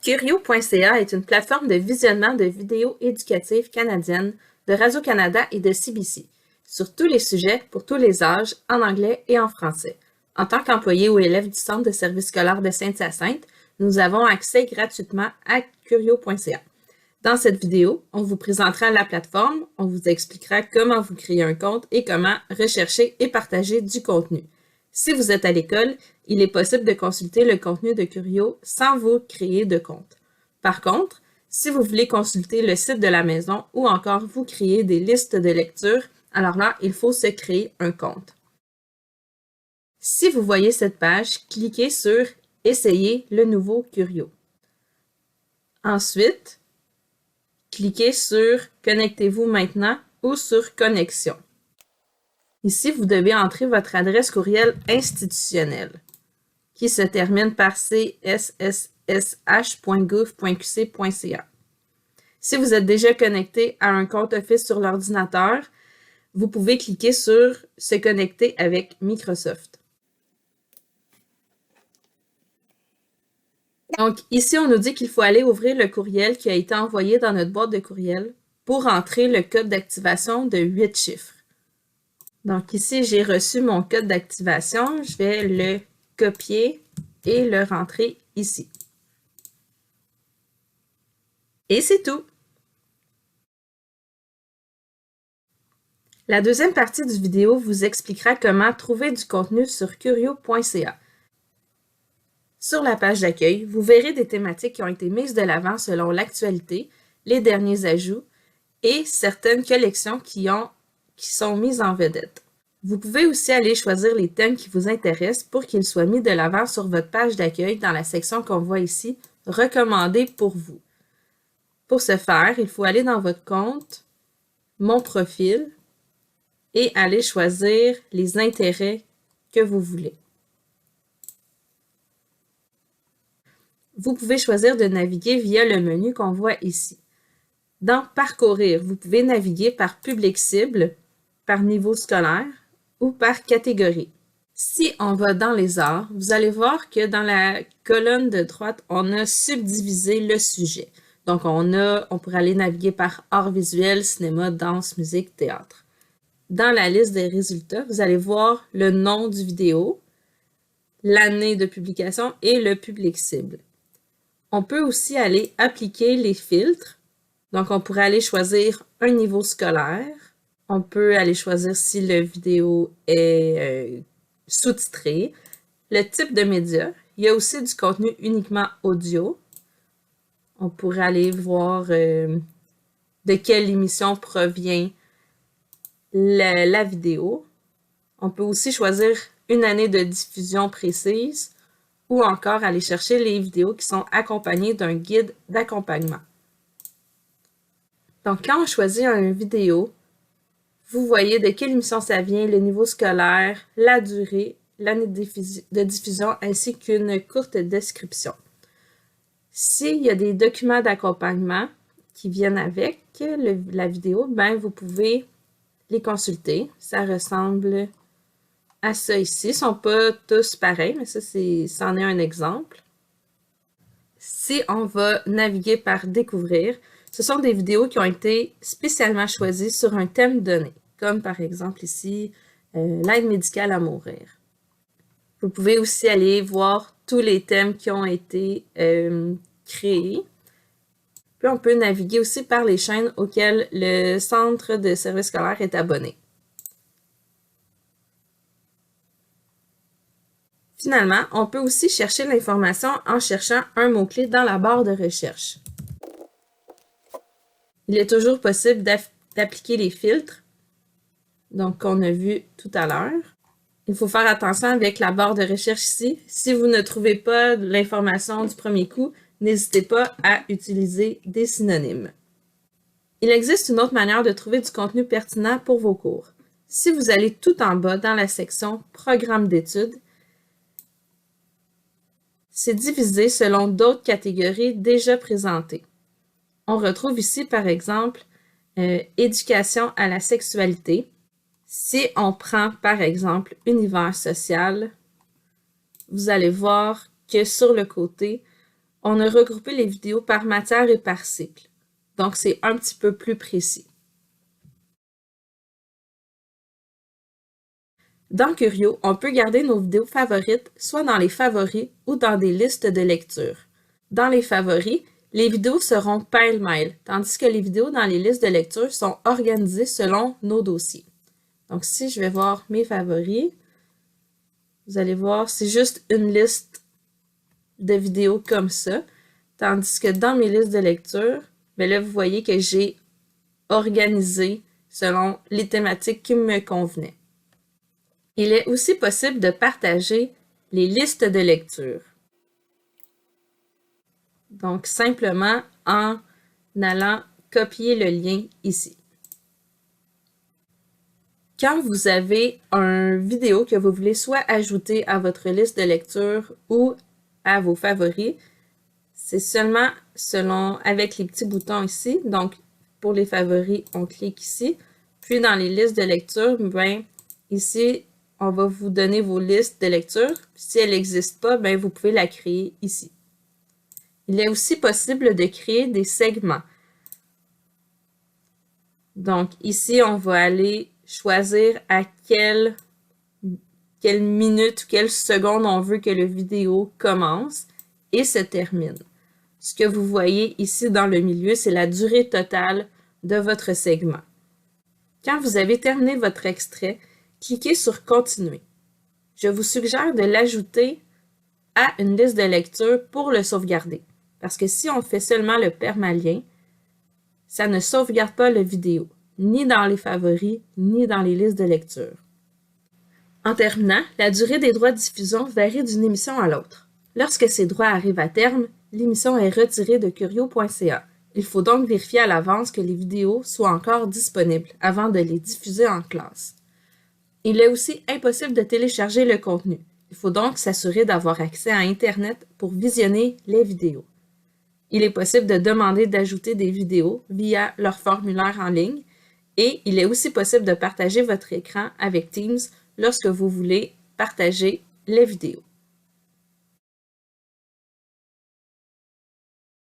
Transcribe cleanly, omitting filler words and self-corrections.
Curio.ca est une plateforme de visionnement de vidéos éducatives canadiennes de Radio-Canada et de CBC, sur tous les sujets, pour tous les âges, en anglais et en français. En tant qu'employé ou élève du Centre de services scolaires de Sainte-Hyacinthe, nous avons accès gratuitement à Curio.ca. Dans cette vidéo, on vous présentera la plateforme, on vous expliquera comment vous créer un compte et comment rechercher et partager du contenu. Si vous êtes à l'école, il est possible de consulter le contenu de Curio sans vous créer de compte. Par contre, si vous voulez consulter le site de la maison ou encore vous créer des listes de lecture, alors là, il faut se créer un compte. Si vous voyez cette page, cliquez sur « Essayez le nouveau Curio ». Ensuite, cliquez sur « Connectez-vous maintenant » ou sur « Connexion ». Ici, vous devez entrer votre adresse courriel institutionnelle qui se termine par cssh.gouv.qc.ca. Si vous êtes déjà connecté à un compte Office sur l'ordinateur, vous pouvez cliquer sur « Se connecter avec Microsoft ». Donc, ici, on nous dit qu'il faut aller ouvrir le courriel qui a été envoyé dans notre boîte de courriel pour entrer le code d'activation de 8 chiffres. Donc ici, j'ai reçu mon code d'activation. Je vais le copier et le rentrer ici. Et c'est tout! La deuxième partie du vidéo vous expliquera comment trouver du contenu sur Curio.ca. Sur la page d'accueil, vous verrez des thématiques qui ont été mises de l'avant selon l'actualité, les derniers ajouts et certaines collections qui sont mises en vedette. Vous pouvez aussi aller choisir les thèmes qui vous intéressent pour qu'ils soient mis de l'avant sur votre page d'accueil dans la section qu'on voit ici, « Recommandés pour vous ». Pour ce faire, il faut aller dans votre compte, « Mon profil » et aller choisir les intérêts que vous voulez. Vous pouvez choisir de naviguer via le menu qu'on voit ici. Dans « Parcourir », vous pouvez naviguer par public cible, par niveau scolaire ou par catégorie. Si on va dans les arts, vous allez voir que dans la colonne de droite, on a subdivisé le sujet. Donc, on pourrait aller naviguer par art visuel, cinéma, danse, musique, théâtre. Dans la liste des résultats, vous allez voir le nom du vidéo, l'année de publication et le public cible. On peut aussi aller appliquer les filtres. Donc, on pourrait aller choisir un niveau scolaire. On peut aller choisir si la vidéo est sous-titrée, le type de média. Il y a aussi du contenu uniquement audio. On pourrait aller voir de quelle émission provient la vidéo. On peut aussi choisir une année de diffusion précise ou encore aller chercher les vidéos qui sont accompagnées d'un guide d'accompagnement. Donc, quand on choisit une vidéo, vous voyez de quelle émission ça vient, le niveau scolaire, la durée, l'année de diffusion, ainsi qu'une courte description. S'il y a des documents d'accompagnement qui viennent avec la vidéo, ben vous pouvez les consulter. Ça ressemble à ça ici. Ils ne sont pas tous pareils, mais ça, c'en est un exemple. Si on va naviguer par « Découvrir », ce sont des vidéos qui ont été spécialement choisies sur un thème donné, comme par exemple ici, l'aide médicale à mourir. Vous pouvez aussi aller voir tous les thèmes qui ont été créés. Puis on peut naviguer aussi par les chaînes auxquelles le Centre de services scolaires est abonné. Finalement, on peut aussi chercher l'information en cherchant un mot-clé dans la barre de recherche. Il est toujours possible d'appliquer les filtres, donc qu'on a vu tout à l'heure. Il faut faire attention avec la barre de recherche ici. Si vous ne trouvez pas l'information du premier coup, n'hésitez pas à utiliser des synonymes. Il existe une autre manière de trouver du contenu pertinent pour vos cours. Si vous allez tout en bas dans la section « Programme d'études », c'est divisé selon d'autres catégories déjà présentées. On retrouve ici, par exemple, éducation à la sexualité. Si on prend, par exemple, univers social, vous allez voir que sur le côté, On a regroupé les vidéos par matière et par cycle. Donc, c'est un petit peu plus précis. Dans Curio, on peut garder nos vidéos favorites soit dans les favoris ou dans des listes de lecture. Dans les favoris, les vidéos seront pêle-mêle, tandis que les vidéos dans les listes de lecture sont organisées selon nos dossiers. Donc, si je vais voir mes favoris, vous allez voir, c'est juste une liste de vidéos comme ça, tandis que dans mes listes de lecture, bien là, vous voyez que j'ai organisé selon les thématiques qui me convenaient. Il est aussi possible de partager les listes de lecture. Donc, simplement en allant copier le lien ici. Quand vous avez une vidéo que vous voulez soit ajouter à votre liste de lecture ou à vos favoris, c'est seulement avec les petits boutons ici. Donc, pour les favoris, on clique ici. Puis, dans les listes de lecture, bien, ici, on va vous donner vos listes de lecture. Si elle n'existe pas, bien, vous pouvez la créer ici. Il est aussi possible de créer des segments. Donc, ici, on va aller choisir à quelle minute ou quelle seconde on veut que la vidéo commence et se termine. Ce que vous voyez ici dans le milieu, c'est la durée totale de votre segment. Quand vous avez terminé votre extrait, cliquez sur « Continuer ». Je vous suggère de l'ajouter à une liste de lecture pour le sauvegarder. Parce que si on fait seulement le permalien, ça ne sauvegarde pas la vidéo, ni dans les favoris, ni dans les listes de lecture. En terminant, la durée des droits de diffusion varie d'une émission à l'autre. Lorsque ces droits arrivent à terme, l'émission est retirée de curio.ca. Il faut donc vérifier à l'avance que les vidéos soient encore disponibles avant de les diffuser en classe. Il est aussi impossible de télécharger le contenu. Il faut donc s'assurer d'avoir accès à Internet pour visionner les vidéos. Il est possible de demander d'ajouter des vidéos via leur formulaire en ligne et il est aussi possible de partager votre écran avec Teams lorsque vous voulez partager les vidéos.